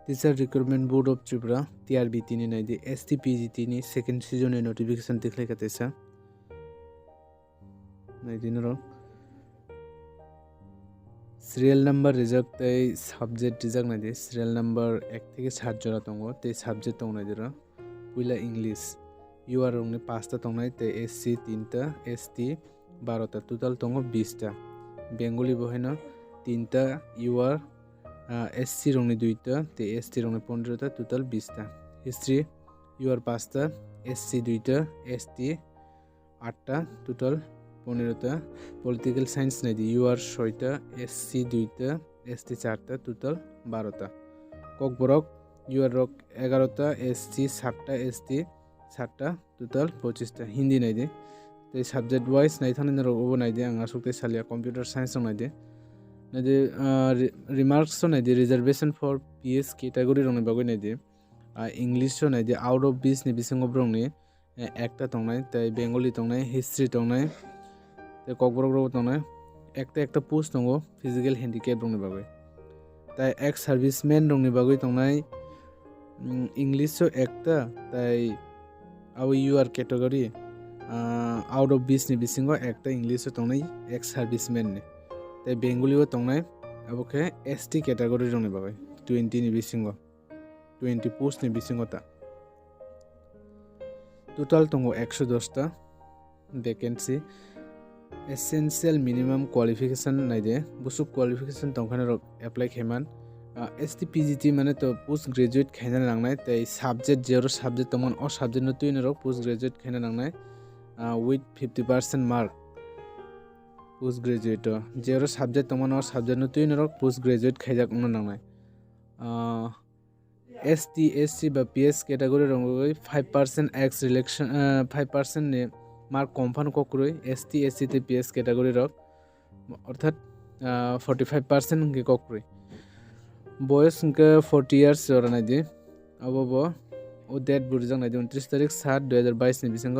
Teacher Recruitment Board of Tripura TRBT ni naidi STPGT ni second season ni notification dekhlai katesa naidi noro serial number rijak tai subject rijak naidi serial number 1 থেকে 7 jora tongo te subject tong naidi ro puila English UR rong ni 5 ta tongnai te SC 3 ta ST 12 ta total tongo 20 ta Bengali boheno 3 ta UR SC rongni 2 ta te ST rongni 15 ta total 20 ta history UR 5 ta SC 2 ta ST 8 ta total 15 ta political science naidi UR 6 ta SC 2 ta ST 4 ta total 12 ta kokborok UR rok 11 ta SC 7 ta ST 7 ta total 25 ta hindi naidi te subject wise naithani rok obo naidi ang asukte salia computer science rong naidi naidi remarks so naidi reservation for PS category rong ni bagoi naidi English so naidi out of 20 ni bisingo rong ni ekta tongnai tai Bengali tongnai history tongnai te kokborok rok tongnai ekta post tongo physical handicap rong ni bagoi tai ex serviceman rong ni bagoi tongnai English so ekta tai our UR category out of 20 ni bisingo ekta English so tongnai ex serviceman ni tai Bengali o tongnai aboke ST category rong ni bagoi 20 ni bisingo 20 post ni bisingo ta total tongo 110 ta vacancy essential minimum qualification naide busuk qualification tongkhana rok apply kheman STPGT mane to post graduate khaina nangnai tai subject zero subject tomon o subject no tuina rok post graduate khaina nangnai with 50% mark post graduate zero subject tomon o subject no tuina rok post graduate khaijak ungna nangnai ST SC ba PS category rong 5% ex election 5% ne mark কমফান ককরই ST SC তে PS category rock অর্থাৎ 45% কে ককরই বয়স কে 40 years জরা নাই দি অবব ও date বুরজাং নাই 29 তারিখ 7 2022 নি বিসঙ্গ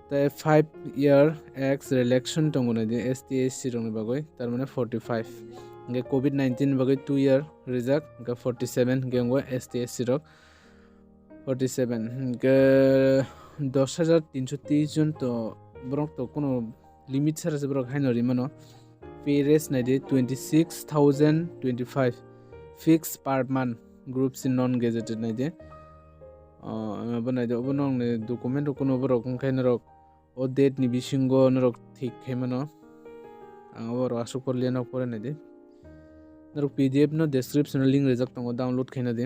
তাই 5 ইয়ার x রিলেকশন টঙ্গ নাই দি ST SC রং বাগই তার মানে 45 গে কোভিড 19 বাগই 2 ইয়ার রিজাক গে 47 গে ST SC রক 47 গে 10,330 জন তো বরং তো কোনো লিমিট ছাড়া যে বরং হাইনরি মানো পে রেস নাই দে 26,025 ফিক্স পার মান গ্রুপস ইন নন গেজেটেড নাই দে বনাই দে অবনং নে ডকুমেন্ট কোনো বরং খাইন রক ও ডেট নি বিসিঙ্গ নরক ঠিক হেমানো আবার আসু করলে না পরে নাই দে নরক PDF নো ডেসক্রিপশন লিংক রেজাক তঙ্গ ডাউনলোড খাইনা দে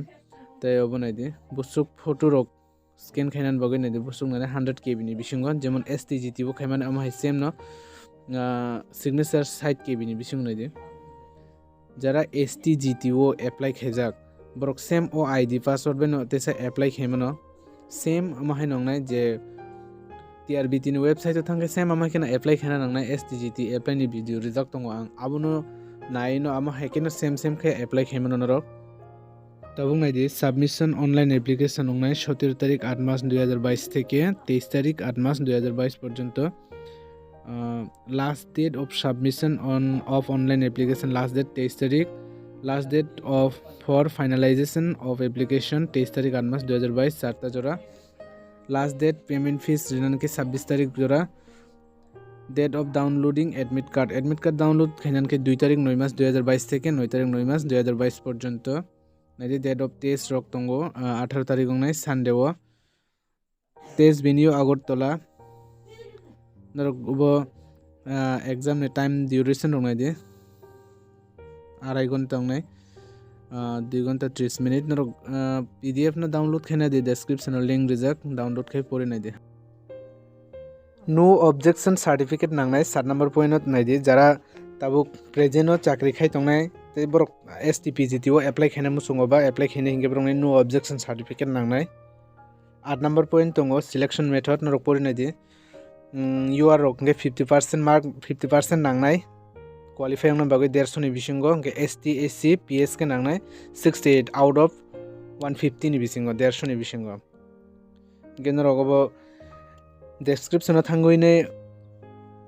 তাই অবনাই দে বুসুক ফটো রক scan khainan bagai nai de busung nai 100 KB ni bisingon jemon STGT bo khaiman ama same no signature site KB ni bising nai de jara STGT o apply khaijak borok same o ID password beno tesa apply khaimano same ama hai nong nai je TRBT ni website to thangke same ama kena apply khaina nang nai STGT apply ni video result tongo ang abuno nai no ama hai kena same khe apply khaimano norok তবং নাইদি submission online application online 17 তারিখ 8 মাস 2022 থেকে 23 তারিখ 8 মাস 2022 পর্যন্ত last date of submission of online application last date 23 তারিখ last date of for finalization of application 23 তারিখ 8 মাস 2022 চারটা জোড়া লাস্ট ডেট পেমেন্ট ফিস রিনানকে 26 তারিখ জোড়া date of downloading admit card download খাইনানকে 2 তারিখ 9 মাস 2022 থেকে 9 তারিখ 9 মাস 2022 পর্যন্ত নাইদি ডেট অফ টেস্ট রক তঙ্গ 18 তারিখ নাই সানডে ও টেস্ট ভেনিউ আগরতলা নরক উব এক্সাম নে টাইম ডিউরেশন রং নাইদি 2.5 ঘন্টা নাই 2 ঘন্টা 30 মিনিট নরক PDF না ডাউনলোড খাইনা দি ডেসক্রিপশন লিংক রিজাক ডাউনলোড খাই পড়ে নাইদি নো অবজেকশন সার্টিফিকেট নাংনাই 7 নম্বর পয়েন্ট নাইদি যারা তাবুক প্রেজেন্ট চাকরি খাই তংনাই ते बरक STPGT ओ एप्लाई खाइना मुसुंगो बा एप्लाई खाइना हिंगे बरंग नो ऑब्जेक्शन सर्टिफिकेट नांगनाय 8 नंबर पॉइंट तंगो सिलेक्शन मेथड नरक परिनाय दि UR रक 50% मार्क 50% नांगनाय क्वालिफाइंग न बागै 150 नि बिसिंगो के ST SC PS के नांगनाय 68 आउट ऑफ 150 नि बिसिंगो 150 नि बिसिंगो गेन रगबो डेस्क्रिप्शन थांगोइने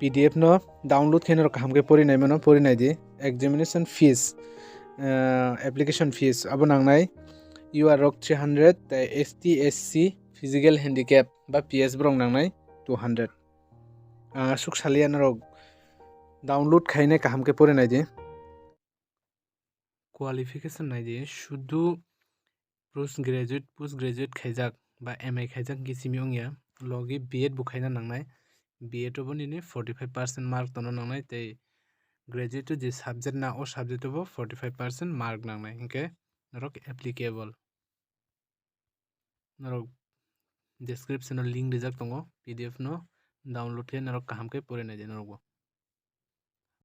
PDF no download खाइना रक हमके परिनाय मनो परिनाय दि examination fees application fees abo nangnai You are rok 300 tai ST SC physical handicap ba PS brong nangnai 200 suk salian rok download khainai kaham ke pore nai di qualification nai di শুধু post graduate khaijak ba MA khaijak gisimi ongya logi B.Ed bo khaina nangnai B.Ed obo nini 45% mark tono nangnai tei graduate je subject na o subject obo 45% mark nangnai hingke norok applicable norok description o link rijak tongo PDF no download khe norok kaham ke pore nai di norok bo